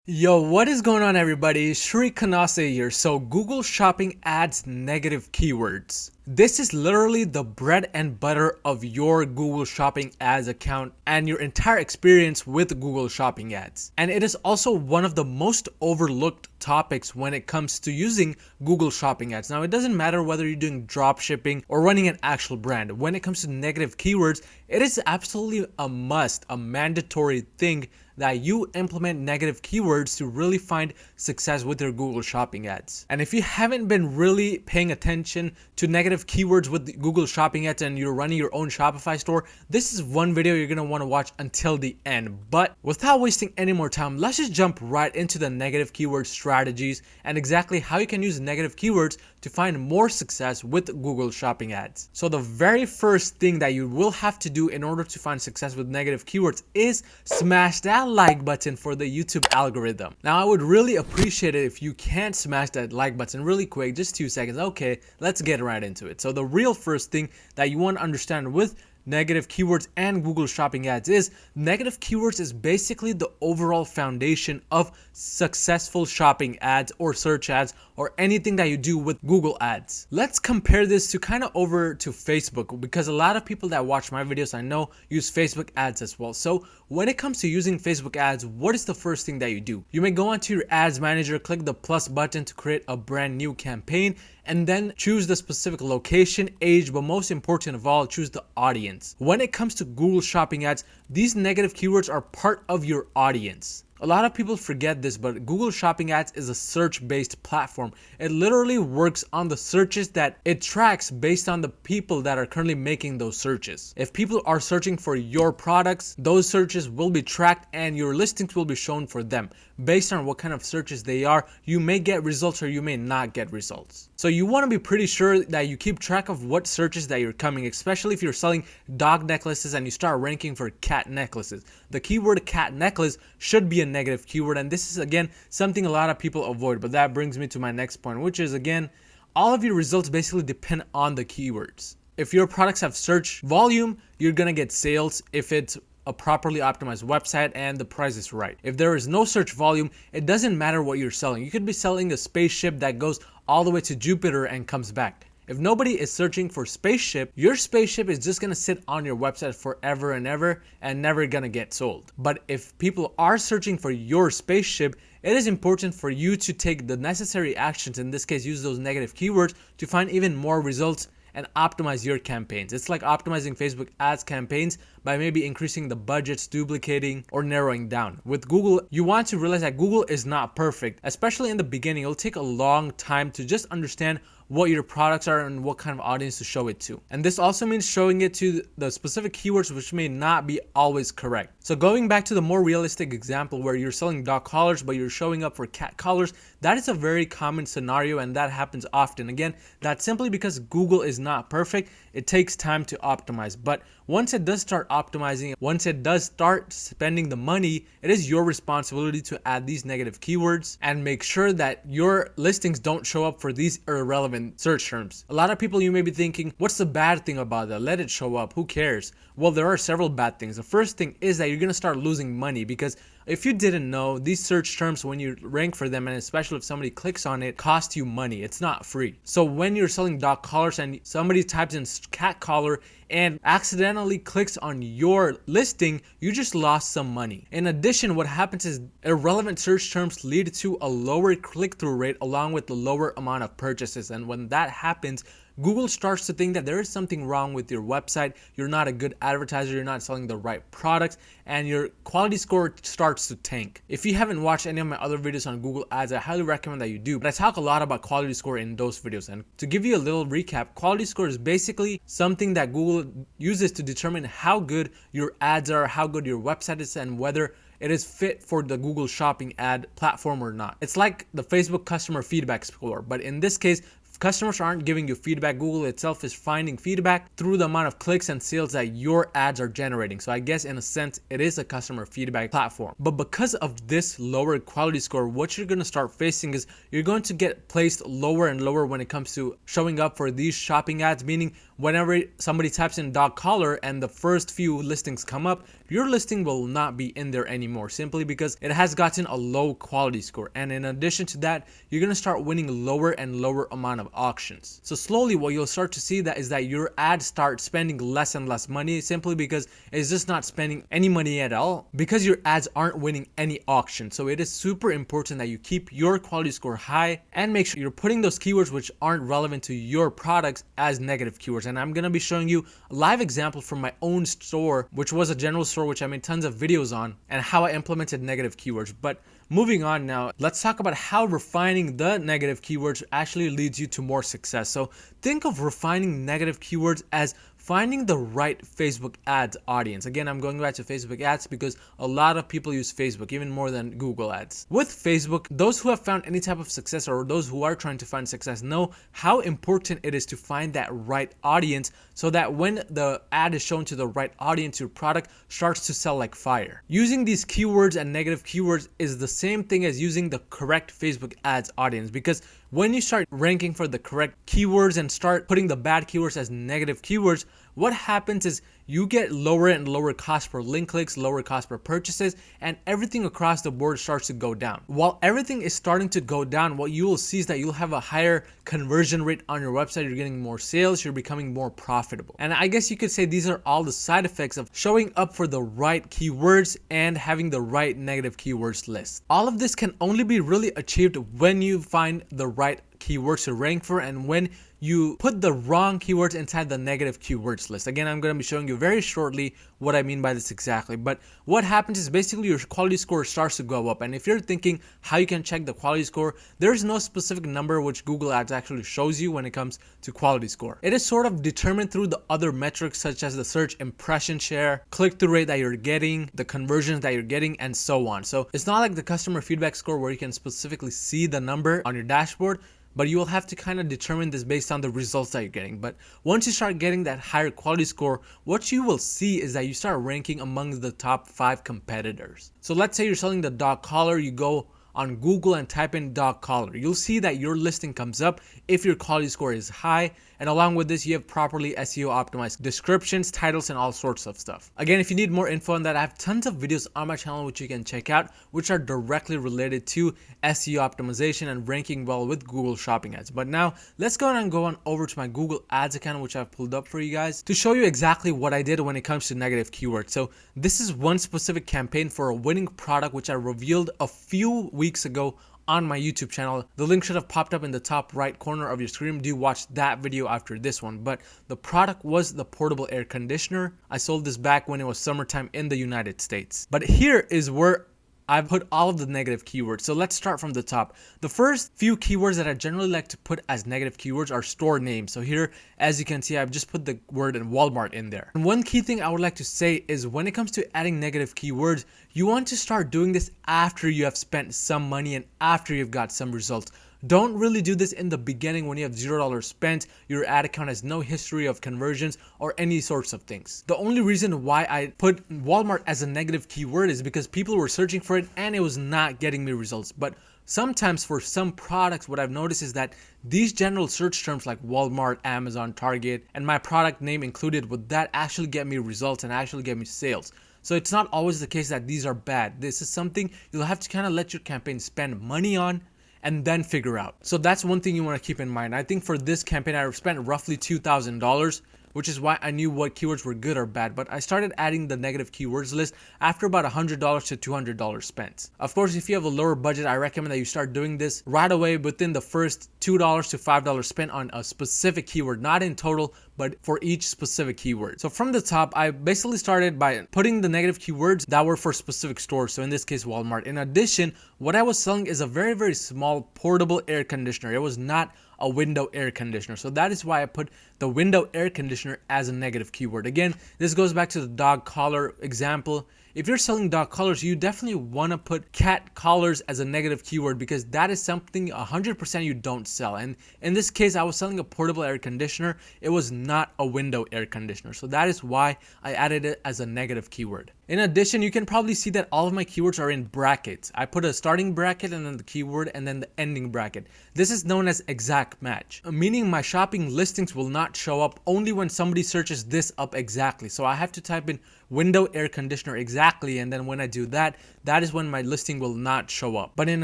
Yo, what is going on everybody? Shri Kanase here. So Google Shopping adds negative keywords. This is literally the bread and butter of your Google Shopping ads account and your entire experience with Google Shopping ads. And it is also one of the most overlooked topics when it comes to using Google Shopping ads. Now, it doesn't matter whether you're doing drop shipping or running an actual brand. When it comes to negative keywords, it is absolutely a must, a mandatory thing that you implement negative keywords to really find success with your Google Shopping ads. And if you haven't been really paying attention to negative keywords with Google Shopping ads and you're running your own Shopify store, this is one video you're going to want to watch until the end. But without wasting any more time, let's just jump right into the negative keyword strategies and exactly how you can use negative keywords to find more success with Google Shopping ads. So the very first thing that you will have to do in order to find success with negative keywords is smash that like button for the YouTube algorithm. Now, I would really appreciate it if you can smash that like button really quick, just 2 seconds. Okay, let's get right into it. So the real first thing that you want to understand with negative keywords and Google Shopping ads is negative keywords is basically the overall foundation of successful shopping ads or search ads or anything that you do with Google ads. Let's compare this to kind of over to Facebook, because a lot of people that watch my videos I know use Facebook ads as well. So when it comes to using Facebook ads, what is the first thing that you do? You may go onto your ads manager, click the plus button to create a brand new campaign, and then choose the specific location, age, but most important of all, choose the audience. When it comes to Google Shopping ads, these negative keywords are part of your audience. A lot of people forget this, but Google Shopping ads is a search-based platform. It literally works on the searches that it tracks based on the people that are currently making those searches. If people are searching for your products, those searches will be tracked and your listings will be shown for them. Based on what kind of searches they are, you may get results or you may not get results. So you want to be pretty sure that you keep track of what searches that you're coming, especially if you're selling dog necklaces and you start ranking for cat necklaces. The keyword cat necklace should be a negative keyword, and this is again something a lot of people avoid. But that brings me to my next point, which is again, all of your results basically depend on the keywords. If your products have search volume, you're gonna get sales if it's a properly optimized website and the price is right. If there is no search volume, it doesn't matter what you're selling. You could be selling a spaceship that goes all the way to Jupiter and comes back. If nobody is searching for spaceship, your spaceship is just gonna sit on your website forever and ever and never gonna get sold. But if people are searching for your spaceship, it is important for you to take the necessary actions, in this case use those negative keywords, to find even more results and optimize your campaigns. It's like optimizing Facebook ads campaigns by maybe increasing the budgets, duplicating, or narrowing down. With Google, you want to realize that Google is not perfect, especially in the beginning. It'll take a long time to just understand what your products are and what kind of audience to show it to. And this also means showing it to the specific keywords which may not be always correct. So going back to the more realistic example where you're selling dog collars but you're showing up for cat collars, that is a very common scenario and that happens often. Again, that's simply because Google is not perfect. It takes time to optimize. But once it does start optimizing, once it does start spending the money, it is your responsibility to add these negative keywords and make sure that your listings don't show up for these irrelevant search terms. A lot of people, you may be thinking, what's the bad thing about that? Let it show up. Who cares? Well, there are several bad things. The first thing is that you're going to start losing money, because if you didn't know, these search terms, when you rank for them, and especially if somebody clicks on it, cost you money. It's not free. So when you're selling dog collars and somebody types in cat collar and accidentally clicks on your listing, you just lost some money. In addition, what happens is irrelevant search terms lead to a lower click-through rate along with the lower amount of purchases. And when that happens, Google starts to think that there is something wrong with your website. You're not a good advertiser, you're not selling the right products, and your quality score starts to tank. If you haven't watched any of my other videos on Google Ads, I highly recommend that you do. But I talk a lot about quality score in those videos. And to give you a little recap, quality score is basically something that Google uses to determine how good your ads are, how good your website is, and whether it is fit for the Google Shopping ad platform or not. It's like the Facebook customer feedback score, but in this case, customers aren't giving you feedback. Google itself is finding feedback through the amount of clicks and sales that your ads are generating. So I guess in a sense, it is a customer feedback platform. But because of this lower quality score, what you're going to start facing is you're going to get placed lower and lower when it comes to showing up for these shopping ads, meaning whenever somebody types in dog collar and the first few listings come up, your listing will not be in there anymore, simply because it has gotten a low quality score. And in addition to that, you're going to start winning lower and lower amount of auctions. So slowly what you'll start to see that is that your ads start spending less and less money, simply because it's just not spending any money at all, because your ads aren't winning any auction. So it is super important that you keep your quality score high and make sure you're putting those keywords which aren't relevant to your products as negative keywords. And I'm going to be showing you a live example from my own store, which was a general store which I made tons of videos on, and how I implemented negative keywords. But moving on now, let's talk about how refining the negative keywords actually leads you to more success. So think of refining negative keywords as finding the right Facebook ads audience. Again, I'm going back to Facebook ads because a lot of people use Facebook, even more than Google ads. With Facebook, those who have found any type of success, or those who are trying to find success, know how important it is to find that right audience, so that when the ad is shown to the right audience, your product starts to sell like fire. Using these keywords and negative keywords is the same thing as using the correct Facebook ads audience, because when you start ranking for the correct keywords and start putting the bad keywords as negative keywords, what happens is you get lower and lower cost per link clicks, lower cost per purchases, and everything across the board starts to go down. While everything is starting to go down, what you will see is that you'll have a higher conversion rate on your website. You're getting more sales, you're becoming more profitable. And I guess you could say these are all the side effects of showing up for the right keywords and having the right negative keywords list. All of this can only be really achieved when you find the right keywords to rank for, and when you put the wrong keywords inside the negative keywords list. Again, I'm going to be showing you very shortly what I mean by this exactly. But what happens is basically your quality score starts to go up. And if you're thinking how you can check the quality score, there's no specific number which Google Ads actually shows you when it comes to quality score. It is sort of determined through the other metrics, such as the search impression share, click-through rate that you're getting, the conversions that you're getting, and so on. So it's not like the customer feedback score where you can specifically see the number on your dashboard, but you will have to kind of determine this based on the results that you're getting. But once you start getting that higher quality score, what you will see is that you start ranking among the top 5 competitors. So let's say you're selling the dog collar, you go on Google and type in dog collar. You'll see that your listing comes up if your quality score is high, and along with this you have properly SEO optimized descriptions, titles, and all sorts of stuff. Again, if you need more info on that, I have tons of videos on my channel which you can check out, which are directly related to SEO optimization and ranking well with Google Shopping ads. But now let's go on over to my Google Ads account, which I've pulled up for you guys, to show you exactly what I did when it comes to negative keywords. So this is one specific campaign for a winning product which I revealed a few weeks ago on my YouTube channel. The link should have popped up in the top right corner of your screen. Do watch that video after this one. But the product was the portable air conditioner. I sold this back when it was summertime in the United States. But here is where I've put all of the negative keywords. So let's start from the top. The first few keywords that I generally like to put as negative keywords are store names. So here, as you can see, I've just put the word Walmart in there. And one key thing I would like to say is when it comes to adding negative keywords, you want to start doing this after you have spent some money and after you've got some results. Don't really do this in the beginning when you have $0 spent, your ad account has no history of conversions or any sorts of things. The only reason why I put Walmart as a negative keyword is because people were searching for it and it was not getting me results. But sometimes for some products, what I've noticed is that these general search terms like Walmart, Amazon, Target, and my product name included, would that actually get me results and actually get me sales. So it's not always the case that these are bad. This is something you'll have to kind of let your campaign spend money on and then figure out. So that's one thing you want to keep in mind. I think for this campaign, I spent roughly $2,000, which is why I knew what keywords were good or bad. But I started adding the negative keywords list after about $100 to $200 spent. Of course, if you have a lower budget, I recommend that you start doing this right away within the first $2 to $5 spent on a specific keyword, not in total, but for each specific keyword. So from the top, I basically started by putting the negative keywords that were for specific stores. So in this case, Walmart. In addition, what I was selling is a very, very small portable air conditioner. It was not a window air conditioner. So that is why I put the window air conditioner as a negative keyword. Again, this goes back to the dog collar example. If you're selling dog collars, you definitely want to put cat collars as a negative keyword because that is something 100% you don't sell. And in this case, I was selling a portable air conditioner. It was not a window air conditioner. So that is why I added it as a negative keyword. In addition, you can probably see that all of my keywords are in brackets. I put a starting bracket and then the keyword and then the ending bracket. This is known as exact match, meaning my shopping listings will not show up only when somebody searches this up exactly. So I have to type in window air conditioner exactly, and then when I do that, that is when my listing will not show up. But in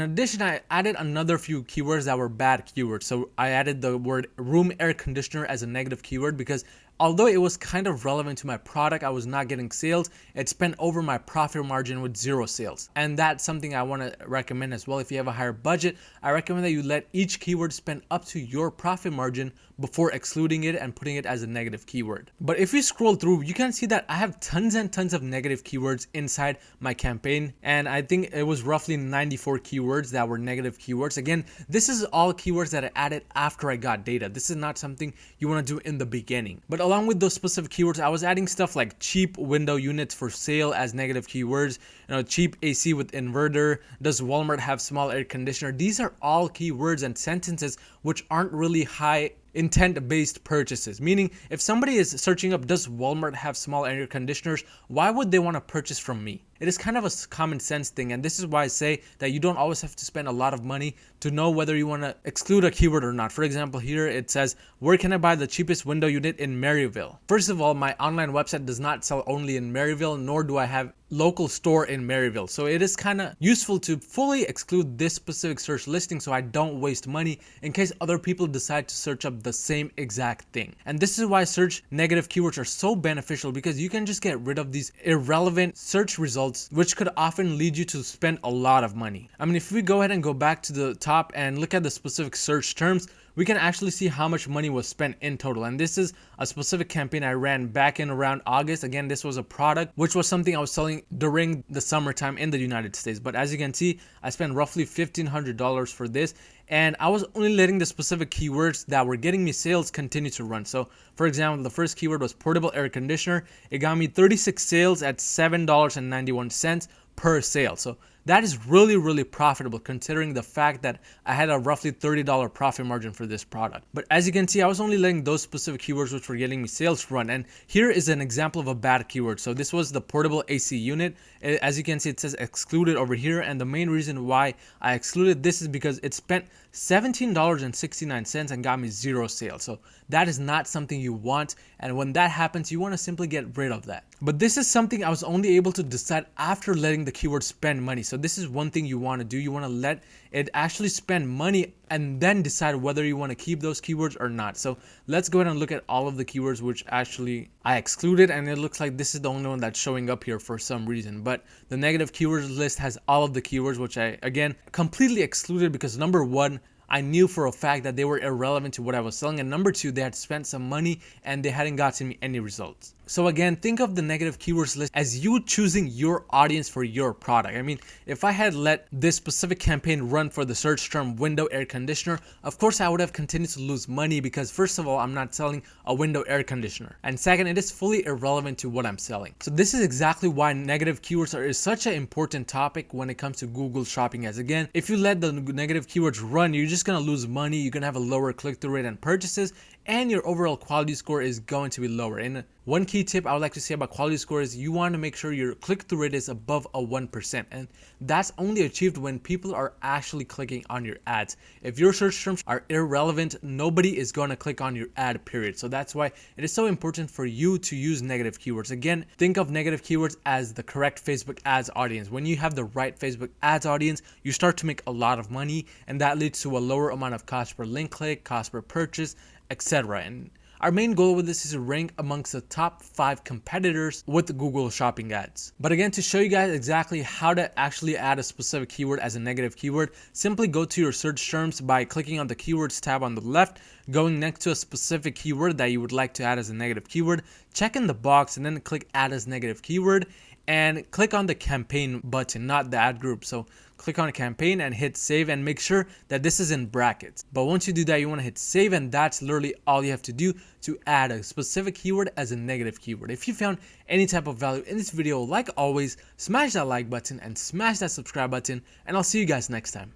addition, I added another few keywords that were bad keywords. So I added the word room air conditioner as a negative keyword because although it was kind of relevant to my product, I was not getting sales. It spent over my profit margin with 0 sales. And that's something I want to recommend as well. If you have a higher budget, I recommend that you let each keyword spend up to your profit margin before excluding it and putting it as a negative keyword. But if you scroll through, you can see that I have tons and tons of negative keywords inside my campaign. And I think it was roughly 94 keywords that were negative keywords. Again, this is all keywords that I added after I got data. This is not something you want to do in the beginning. But along with those specific keywords, I was adding stuff like cheap window units for sale as negative keywords, cheap AC with inverter, does Walmart have small air conditioner? These are all keywords and sentences which aren't really high intent-based purchases, meaning if somebody is searching up, does Walmart have small air conditioners, why would they want to purchase from me? It is kind of a common sense thing, and this is why I say that you don't always have to spend a lot of money to know whether you want to exclude a keyword or not. For example, here it says, where can I buy the cheapest window unit in Maryville? First of all, my online website does not sell only in Maryville, nor do I have local store in Maryville. So it is kind of useful to fully exclude this specific search listing so I don't waste money in case other people decide to search up the same exact thing. And this is why search negative keywords are so beneficial, because you can just get rid of these irrelevant search results which could often lead you to spend a lot of money. I mean, if we go ahead and go back to the top and look at the specific search terms, we can actually see how much money was spent in total. And this is a specific campaign I ran back in around August. Again, this was a product which was something I was selling during the summertime in the United States. But as you can see, I spent roughly $1,500 for this, and I was only letting the specific keywords that were getting me sales continue to run. So for example, the first keyword was portable air conditioner. It got me 36 sales at $7.91 per sale. So that is really profitable considering the fact that I had a roughly $30 profit margin for this product. But as you can see, I was only letting those specific keywords which were getting me sales run. And here is an example of a bad keyword. So this was the portable AC unit. As you can see, it says excluded over here. And the main reason why I excluded this is because it spent $17.69 and got me 0 sales. So that is not something you want. And when that happens, you want to simply get rid of that. But this is something I was only able to decide after letting the keyword spend money. So this is one thing you want to do. You want to let it actually spend money and then decide whether you want to keep those keywords or not. So let's go ahead and look at all of the keywords which actually I excluded, and it looks like this is the only one that's showing up here for some reason. But the negative keywords list has all of the keywords which I again completely excluded because number one, I knew for a fact that they were irrelevant to what I was selling, and number two, they had spent some money and they hadn't gotten me any results. So again, think of the negative keywords list as you choosing your audience for your product. I mean, if I had let this specific campaign run for the search term window air conditioner, of course I would have continued to lose money because first of all, I'm not selling a window air conditioner. And second, it is fully irrelevant to what I'm selling. So this is exactly why negative keywords is such an important topic when it comes to Google shopping. As again, if you let the negative keywords run, you're just going to lose money. You're going to have a lower click-through rate and purchases, and your overall quality score is going to be lower. And one key tip I would like to say about quality score is you want to make sure your click-through rate is above a 1%. And that's only achieved when people are actually clicking on your ads. If your search terms are irrelevant, nobody is going to click on your ad, period. So that's why it is so important for you to use negative keywords. Again, think of negative keywords as the correct Facebook ads audience. When you have the right Facebook ads audience, you start to make a lot of money, and that leads to a lower amount of cost per link click, cost per purchase, etc. And our main goal with this is to rank amongst the top 5 competitors with Google Shopping ads. But again, to show you guys exactly how to actually add a specific keyword as a negative keyword, simply go to your search terms by clicking on the keywords tab on the left, going next to a specific keyword that you would like to add as a negative keyword, check in the box and then click add as negative keyword, and click on the campaign button, not the ad group. So click on a campaign and hit save, and make sure that this is in brackets. But once you do that, you want to hit save, and that's literally all you have to do to add a specific keyword as a negative keyword. If you found any type of value in this video, like always, smash that like button and smash that subscribe button, and I'll see you guys next time.